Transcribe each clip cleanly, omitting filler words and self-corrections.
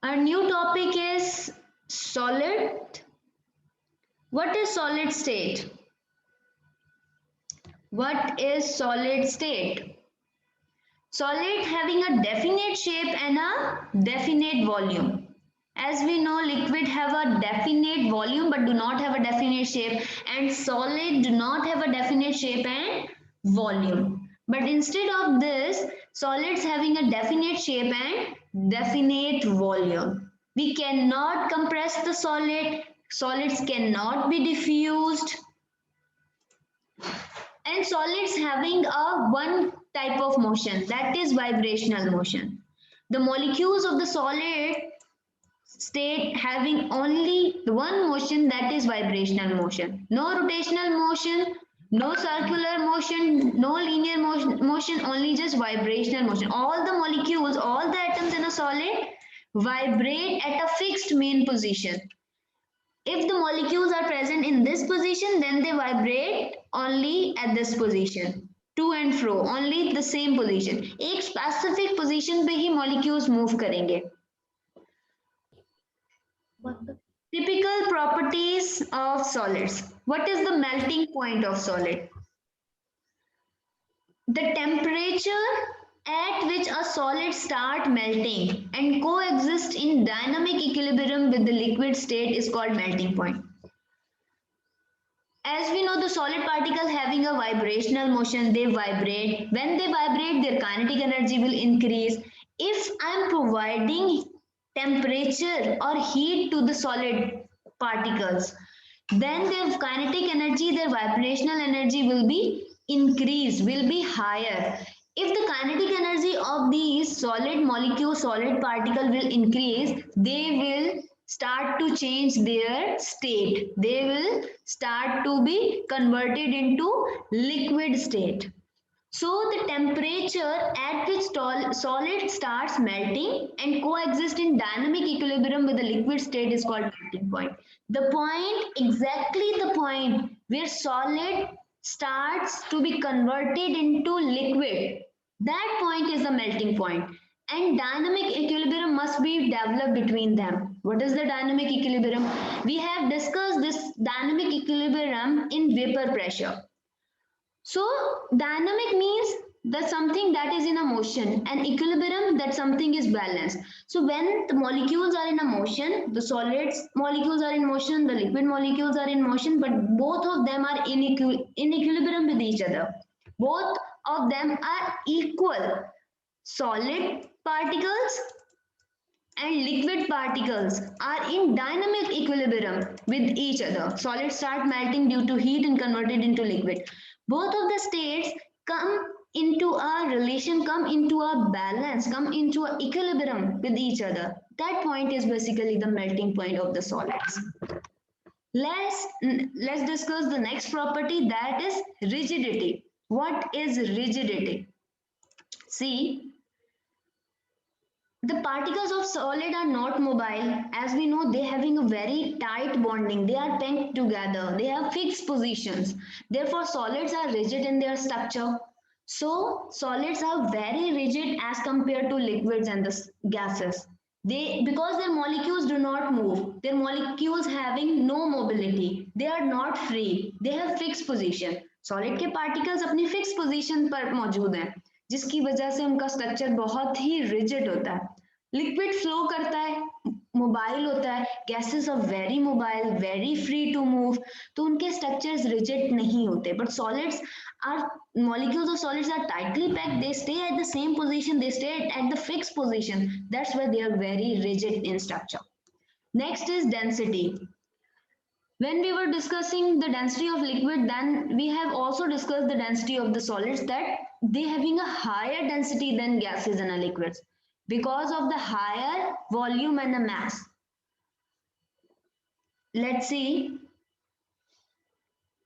Our new topic is solid. What is solid state? What is solid state? Solid having a definite shape and a definite volume. As we know, liquid have a definite volume but do not have a definite shape, and solid do not have a definite shape and volume. But instead of this, solids having a definite shape and definite volume. We cannot compress the solid, solids cannot be diffused, and solids having a one type of motion, that is vibrational motion. The molecules of the solid state having only one motion, that is vibrational motion. No rotational motion, no circular motion, no linear motion, only just vibrational motion. All the molecules, all the atoms in a solid vibrate at a fixed main position. If the molecules are present in this position, then they vibrate only at this position, to and fro, only the same position. एक specific position पे ही molecules move करेंगे. Typical properties of solids. What is the melting point of solid? The temperature at which a solid start melting and coexist in dynamic equilibrium with the liquid state is called melting point. As we know, the solid particles having a vibrational motion, they vibrate. When they vibrate, their kinetic energy will increase. If I am providing temperature or heat to the solid particles, then their kinetic energy, their vibrational energy will be increased, will be higher. If the kinetic energy of these solid molecules, solid particle will increase, they will start to change their state. They will start to be converted into liquid state. So the temperature at which solid starts melting and coexist in dynamic equilibrium with the liquid state is called melting point. The point, exactly the point where solid starts to be converted into liquid, that point is the melting point. And dynamic equilibrium must be developed between them. What is the dynamic equilibrium? We have discussed this dynamic equilibrium in vapor pressure. So dynamic means that something that is in a motion, and equilibrium that something is balanced. So when the molecules are in a motion, the solids molecules are in motion, the liquid molecules are in motion, but both of them are in equilibrium with each other. Both of them are equal. Solid particles and liquid particles are in dynamic equilibrium with each other. Solids start melting due to heat and converted into liquid. Both of the states come into a relation, come into a balance, come into a equilibrium with each other. That point is basically the melting point of the solids. Let's discuss the next property, that is rigidity. What is rigidity? See, the particles of solid are not mobile. As we know, they having a very tight bonding. They are pent together. They have fixed positions. Therefore, solids are rigid in their structure. So, solids are very rigid as compared to liquids and the gases. They, because their molecules do not move. Their molecules having no mobility. They are not free. They have fixed position. Solid के particles अपनी fixed position पर मौजूद हैं, जिसकी वजह से उनका structure बहुत ही रिजिड होता है. लिक्विड फ्लो करता है, मोबाइल होता है, gases are very mobile, very free to move, तो उनके स्ट्रक्चर्स रिजिड नहीं होते. But solids are, molecules of solids are tightly packed, they stay at the same position, they stay at the fixed position. That's why they are very rigid in structure. Next is density. When we were discussing the density of liquid, then we have also discussed the density of the solids, that they having a higher density than gases and liquids because of the higher volume and the mass. Let's see.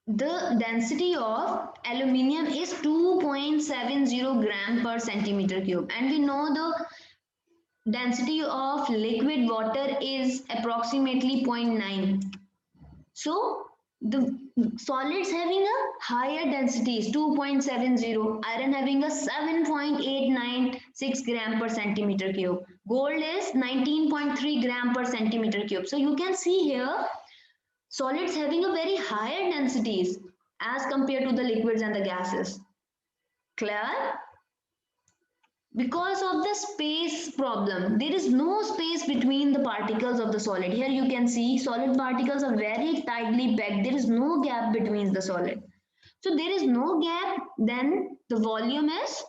The density of aluminium is 2.70 gram per centimeter cube, and we know the density of liquid water is approximately 0.9. So the solids having a higher densities 2.70, iron having a 7.896 gram per centimeter cube, gold is 19.3 gram per centimeter cube. So you can see here solids having a very higher densities as compared to the liquids and the gases. Clear? Because of the space problem, there is no space between the particles of the solid. Here you can see solid particles are very tightly packed. There is no gap between the solid. So there is no gap, then the volume is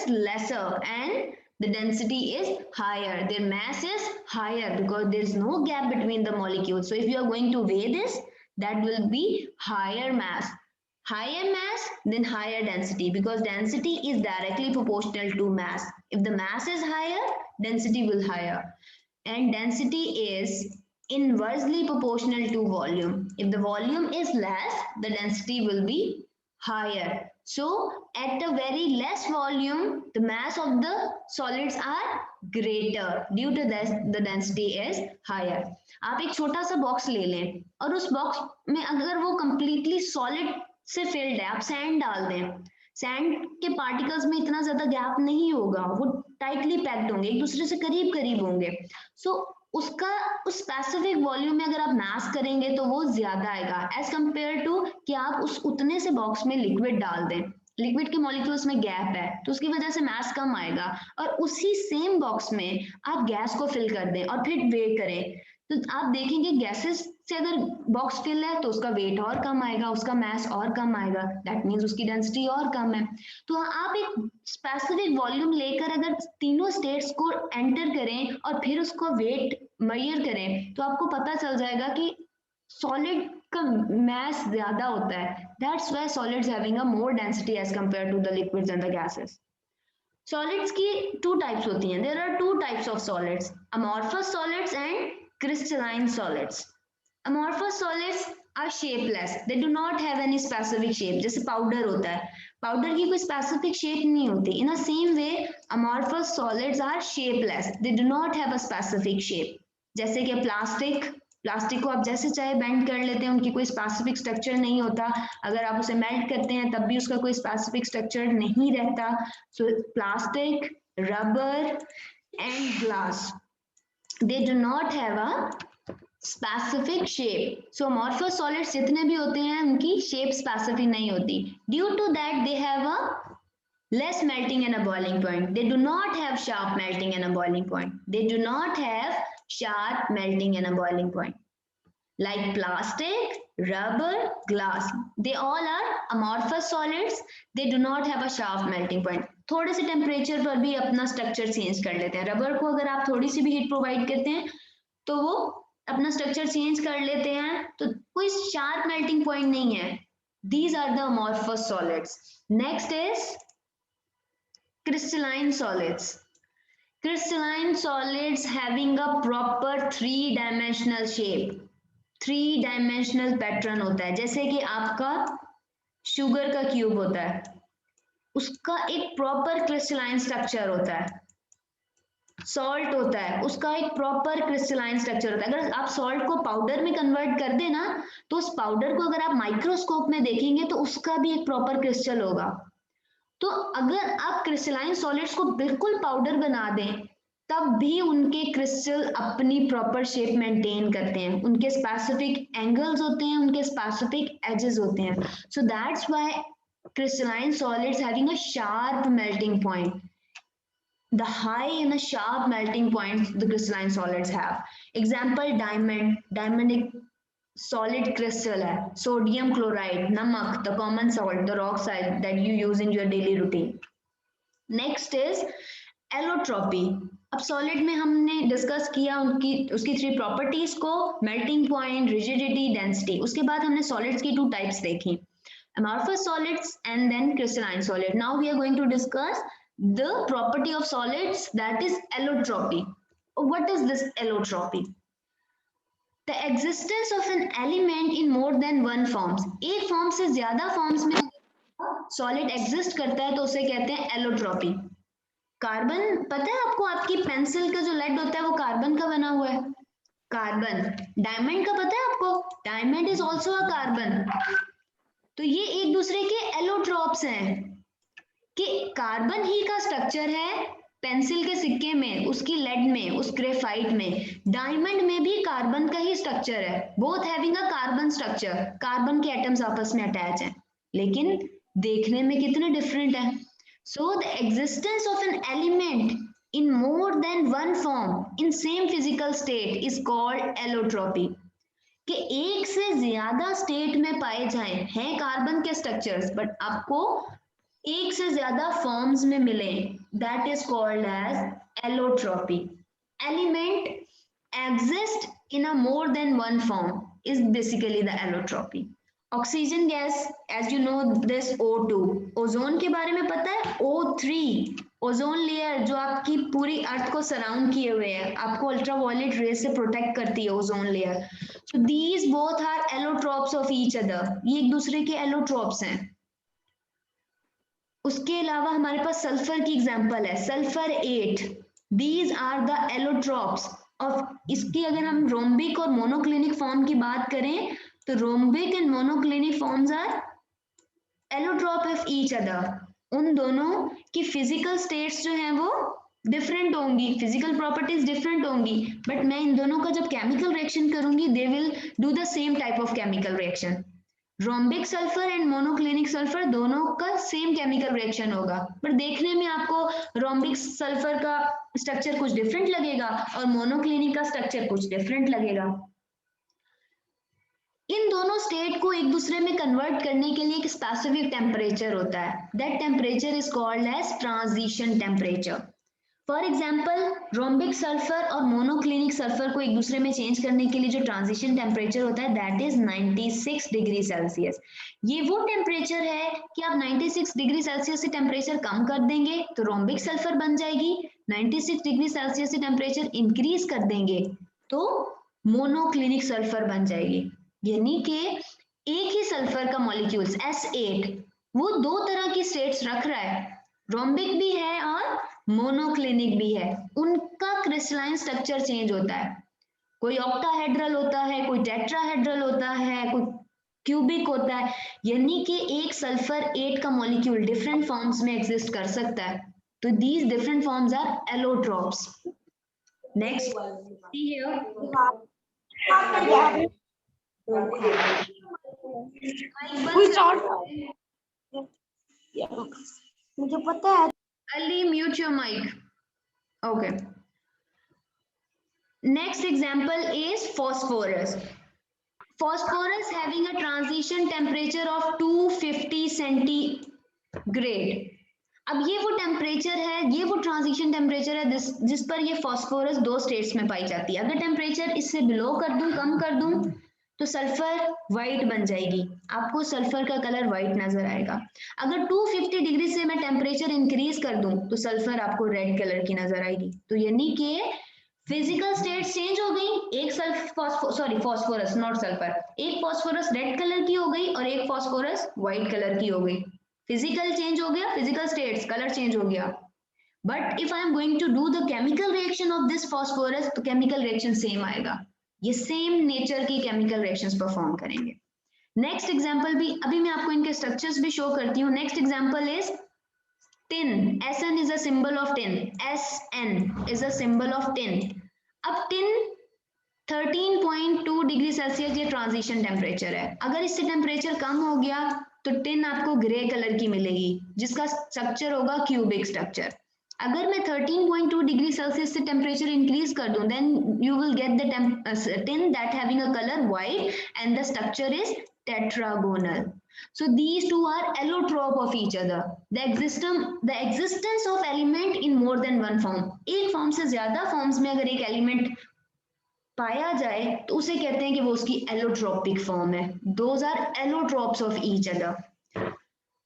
lesser and the density is higher. Their mass is higher because there is no gap between the molecules. So if you are going to weigh this, that will be higher mass. Higher mass, then higher density, because density is directly proportional to mass. If the mass is higher, density will higher. And density is inversely proportional to volume. If the volume is less, the density will be higher. So at a very less volume, the mass of the solids are greater. Due to this, the density is higher. आप एक छोटा सा box ले लें और उस box में अगर वो completely solid से फिल्ड है, आप सैंड डाल दें, सैंड के पार्टिकल्स में इतना ज्यादा गैप नहीं होगा, वो टाइटली पैक्ड होंगे, एक दूसरे से करीब करीब होंगे. सो उसका उस स्पेसिफिक वॉल्यूम में अगर आप मास करेंगे तो वो ज्यादा आएगा एज कंपेयर टू कि आप उस उतने से बॉक्स में लिक्विड डाल दें. लिक्विड के मॉलिक्यूल्स में गैप है तो उसकी वजह से मास कम आएगा, और उसी सेम बॉक्स में आप गैस को फिल कर दें और फिर वेट करें तो आप देखेंगे गैसेस से अगर बॉक्स फिल है तो उसका वेट और कम आएगा, उसका मास और कम आएगा, दैट मीन्स उसकी डेंसिटी और कम है. तो आप एक स्पेसिफिक वॉल्यूम लेकर अगर तीनों स्टेट्स को एंटर करें और फिर उसको वेट मेजर करें तो आपको पता चल जाएगा कि सॉलिड का मास ज्यादा होता है. That's why solids having a more density as compare to the liquids and the gases. Solids की टू टाइप्स होती हैं. There are two types of solids, amorphous solids and crystalline solids. Amorphous solids are shapeless. They do not have any specific shape. जैसे powder होता है, powder की कोई specific shape नहीं होती. In the same way, amorphous solids are shapeless. They do not have a specific shape. जैसे कि plastic को आप जैसे चाहे बेंड कर लेते हैं, उनकी कोई स्पेसिफिक स्ट्रक्चर नहीं होता. अगर आप उसे मेल्ट करते हैं तब भी उसका कोई स्पेसिफिक स्ट्रक्चर नहीं रहता. सो plastic, rubber and glass, they do not have a specific shape. So amorphous solids जितने भी होते हैं उनकी shape specific नहीं होती. Due to that they have a less melting and a boiling point. They do not have sharp melting and a boiling point. They do not have sharp melting and a boiling point. Like plastic, rubber, glass, they all are amorphous solids. They do not have a sharp melting point. थोड़े से temperature पर भी अपना structure change कर लेते हैं. Rubber को अगर आप थोड़ी सी भी हीट प्रोवाइड करते हैं तो वो अपना स्ट्रक्चर चेंज कर लेते हैं, तो कोई शार्प मेल्टिंग पॉइंट नहीं है. These are the amorphous solids. Next is crystalline solids. Crystalline solids having a proper 3-dimensional shape. 3-dimensional pattern होता है. जैसे कि आपका शुगर का क्यूब होता है, उसका एक प्रॉपर क्रिस्टलाइन स्ट्रक्चर होता है. सॉल्ट होता है, उसका एक प्रॉपर क्रिस्टलाइन स्ट्रक्चर होता है. अगर आप सॉल्ट को पाउडर में कन्वर्ट कर देना तो उस पाउडर को अगर आप माइक्रोस्कोप में देखेंगे तो उसका भी एक प्रॉपर क्रिस्टल होगा. तो अगर आप क्रिस्टलाइन सॉलिड्स को बिल्कुल पाउडर बना दें तब भी उनके क्रिस्टल अपनी प्रॉपर शेप मेंटेन करते हैं. उनके स्पेसिफिक एंगल्स होते हैं, उनके स्पेसिफिक एजेस होते हैं. So that's why crystalline solids having a sharp melting point. The high and a sharp melting point the crystalline solids have. Example, diamond एक solid crystal है. Sodium chloride, नमक, the common salt, the rock salt that you use in your daily routine. Next is allotropy. अब solid में हमने discuss किया उसकी 3 properties को, melting point, rigidity, density. उसके बाद हमने सॉलिड्स की 2 टाइप्स देखी, amorphous solids and then crystalline solid. Now we are going to discuss the property of solids, that is allotropy. What is this allotropy? The existence of an element in more than one forms. एक form से ज्यादा forms में solid exist करता है तो उसे कहते हैं एलोट्रॉपी. कार्बन, पता है आपको, आपकी पेंसिल का जो लेड होता है वो कार्बन का बना हुआ है. कार्बन, डायमंड का पता है आपको, diamond is also a carbon. तो ये एक दूसरे के एलोट्रॉप्स हैं कि कार्बन ही का स्ट्रक्चर है पेंसिल के सिक्के में, उसकी लेड में, उस ग्रेफाइट में, डायमंड में भी कार्बन का ही स्ट्रक्चर है, both having a carbon structure, carbon के एटम्स आपस में अटैच हैं, लेकिन देखने में कितने डिफरेंट है। So the existence of an element in more than one form in same physical state is called allotrope। कि एक से ज्यादा स्टेट में पाए जाएं हैं कार्बन के स्ट्रक्चर्स बट आपको एक से ज्यादा फॉर्म्स में मिले, that is called as allotropy. Element exist in a more than one form is basically the allotropy. Oxygen gas, as you know this O2, ozone के बारे में पता है, O3, ओजोन लेयर जो आपकी पूरी अर्थ को सराउंड किए हुए है, आपको अल्ट्रावायलेट रेज से प्रोटेक्ट करती है ozone layer. So these both are allotropes of each other, ये एक दूसरे के एलोट्रॉप्स हैं। उसके अलावा हमारे पास सल्फर की एग्जांपल है, sulphur 8, these are the allotropes of, इसकी अगर हम रोम्बिक और मोनोक्लिनिक फॉर्म की बात करें तो rhombic and monoclinic forms are allotrope of each other. उन दोनों की फिजिकल स्टेट्स जो हैं वो डिफरेंट होंगी, फिजिकल प्रॉपर्टीज डिफरेंट होंगी, बट मैं इन दोनों का जब केमिकल रिएक्शन करूंगी they will do the same type of chemical reaction. Rhombic sulphur and monoclinic sulphur दोनों का सेम केमिकल रिएक्शन होगा, पर देखने में आपको रोम्बिक सल्फर का स्ट्रक्चर कुछ डिफरेंट लगेगा और मोनोक्लिनिक का स्ट्रक्चर कुछ डिफरेंट लगेगा। इन दोनों स्टेट को एक दूसरे में कन्वर्ट करने के लिए एक स्पेसिफिक टेम्परेचर होता है, that temperature is called as transition temperature. For example rhombic sulphur और मोनोक्लिनिक सल्फर को एक दूसरे में चेंज करने के लिए जो ट्रांजिशन टेम्परेचर होता है दैट इज 96 डिग्री सेल्सियस। ये वो टेम्परेचर है कि आप 96 डिग्री सेल्सियस से टेम्परेचर कम कर देंगे तो रोम्बिक सल्फर बन जाएगी, 96 डिग्री सेल्सियस से टेम्परेचर इंक्रीज कर देंगे तो मोनोक्लिनिक सल्फर बन जाएगी। यानी कि एक ही सल्फर का मॉलिक्यूल्स S8 वो दो तरह की स्टेट्स रख रहा है, रोम्बिक भी है और मोनोक्लिनिक भी है, उनका क्रिस्टलाइन स्ट्रक्चर चेंज होता है, कोई ऑक्टाहेड्रल होता है, कोई टेट्राहेड्रल होता है, कोई क्यूबिक होता है, यानी कि एक सल्फर 8 का मॉलिक्यूल डिफरेंट फॉर्म्स में एग्जिस्ट कर सकता है। तो these different forms are allotropes. Next see here, मुझे पता है। Ali, mute your mic. Okay. Next example is phosphorus. Phosphorus having a transition temperature of 250 centigrade. अब ये वो टेम्परेचर है, ये वो ट्रांजिशन टेम्परेचर है जिस पर ये फॉस्फोरस दो स्टेट्स में पाई जाती है। अगर टेम्परेचर इससे बिलो कर दूं, कम कर दूं तो सल्फर व्हाइट बन जाएगी, आपको सल्फर का कलर व्हाइट नजर आएगा। अगर 250 डिग्री से मैं टेम्परेचर इंक्रीज कर दूं तो सल्फर आपको रेड कलर की नजर आएगी। तो यानी कि फिजिकल स्टेट चेंज हो गई, एक फॉस्फोरस नॉट सल्फर, एक फॉस्फोरस रेड कलर की हो गई और एक फॉस्फोरस व्हाइट कलर की हो गई। फिजिकल चेंज हो गया, फिजिकल स्टेट्स कलर चेंज हो गया, but if I am going to do the chemical reaction of this phosphorus तो केमिकल रिएक्शन सेम आएगा, ये सेम नेचर की केमिकल रिएक्शंस परफॉर्म करेंगे। नेक्स्ट एग्जांपल भी अभी मैं आपको इनके स्ट्रक्चर्स भी शो करती हूँ। Next example is tin, Sn is a symbol of tin, Sn is a symbol of tin। अब tin 13.2 डिग्री सेल्सियस ये ट्रांजिशन टेम्परेचर है, अगर इससे टेम्परेचर कम हो गया तो टिन आपको ग्रे कलर की मिलेगी जिसका स्ट्रक्चर होगा क्यूबिक स्ट्रक्चर। अगर मैं 13.2 डिग्री सेल्सियस से टेम्परेचर इंक्रीज कर दूं then you will get the tin that having a color white and the structure is tetragonal। So these two are allotrope of each other। The existence of element in more than one form, एक form से ज्यादा forms में अगर एक element पाया जाए तो उसे कहते हैं कि वो उसकी एलोट्रोपिक फॉर्म है। Those are allotropes of each other.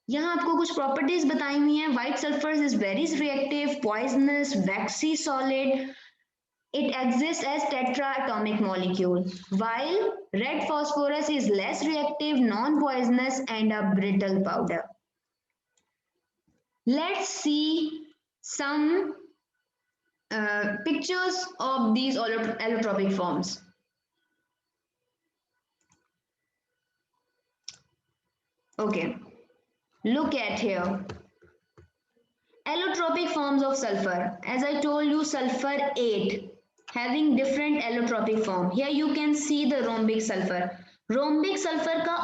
यहाँ आपको कुछ प्रॉपर्टीज बताई हुई हैं। White sulphur is very reactive, poisonous, waxy solid, it exists as tetraatomic molecule, while red phosphorus is less reactive, non-poisonous and a brittle powder। Let's see some pictures of these allotropic forms। Okay, look at here. Allotropic forms of sulfur. As I told you, sulfur 8 having different allotropic form. Here you can see the rhombic sulfur. Rhombic sulfur का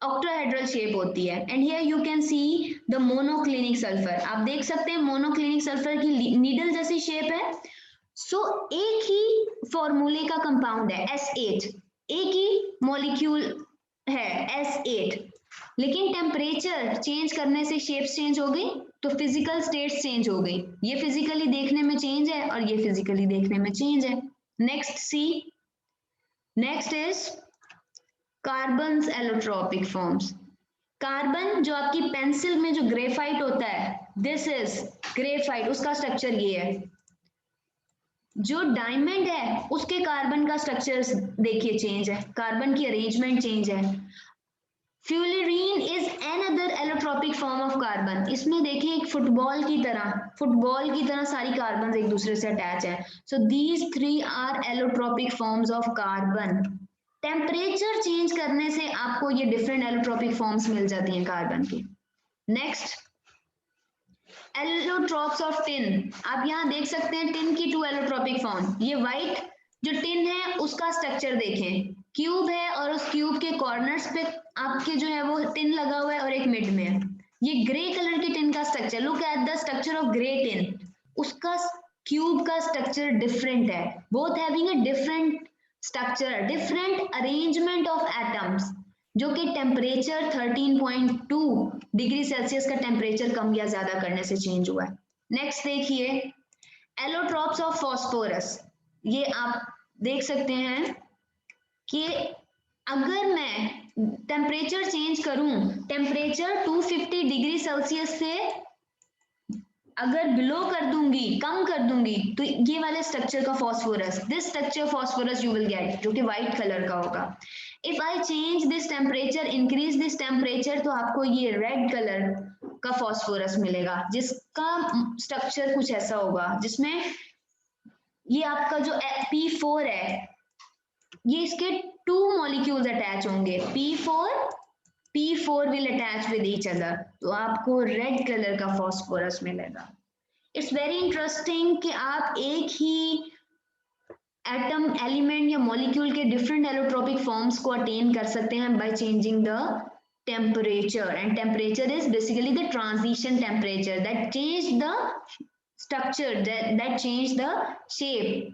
octahedral shape होती है. And here you can see the monoclinic sulfur. आप देख सकते हैं monoclinic sulfur की needle जैसी shape है. So एक ही फॉर्मूले का कंपाउंड है S8, एक ही मॉलिक्यूल है S8, लेकिन टेम्परेचर चेंज करने से शेप्स चेंज हो गई, तो फिजिकल स्टेट्स चेंज हो गई. ये फिजिकली देखने में चेंज है और ये फिजिकली देखने में चेंज है. Next see, next is carbon allotropic forms. Carbon जो आपकी पेंसिल में जो ग्रेफाइट होता है, दिस इज ग्रेफाइट, उसका स्ट्रक्चर ये है. जो डायमंड है उसके कार्बन का स्ट्रक्चर देखिए चेंज है, कार्बन की अरेंजमेंट चेंज है. Fullerene is another allotropic form of carbon. इसमें देखिए एक फुटबॉल की तरह सारी कार्बन एक दूसरे से अटैच है. So these 3 are allotropic forms of carbon. Temperature change करने से आपको ये डिफरेंट एलोट्रोपिक फॉर्म्स मिल जाती हैं कार्बन की. Next, allotropes of tin. आप यहाँ देख सकते हैं टिन की 2 एलोट्रोपिक फॉर्म. ये व्हाइट जो टिन है उसका स्ट्रक्चर देखें, क्यूब है और उस क्यूब के कॉर्नर्स पे आपके जो है वो टिन लगा हुआ है और एक मिड में है. ये ग्रे कलर की टिन का structure, look at the structure of grey tin. उसका क्यूब का स्ट्रक्चर डिफरेंट है. Both having a different structure, different arrangement of atoms, जो कि टेम्परेचर 13.2 डिग्री सेल्सियस का टेम्परेचर कम या ज्यादा करने से चेंज हुआ है. नेक्स्ट देखिए, एलोट्रोप्स ऑफ फॉस्फोरस. ये आप देख सकते हैं कि अगर मैं टेम्परेचर चेंज करूं, टेम्परेचर 250 डिग्री सेल्सियस से अगर बिलो कर दूंगी, कम कर दूंगी, तो ये वाले स्ट्रक्चर का phosphorus, this structure phosphorus you will gate, जो कि व्हाइट कलर का होगा. If I change this temperature, increase this temperature, तो आपको ये रेड कलर का फॉस्फोरस मिलेगा, जिसका स्ट्रक्चर कुछ ऐसा होगा, जिसमें ये आपका जो P4 है, ये इसके 2 मॉलिक्यूल्स अटैच होंगे. P4 will attach with each other, तो आपको रेड कलर का फॉस्फोरस मिलेगा. इट्स वेरी इंटरेस्टिंग कि आप एक ही एटम, एलिमेंट या मॉलिक्यूल के डिफरेंट एलोट्रोपिक फॉर्म्स को अटेन कर सकते हैं by changing the temperature, and temperature is basically the transition temperature that change the structure, that change the shape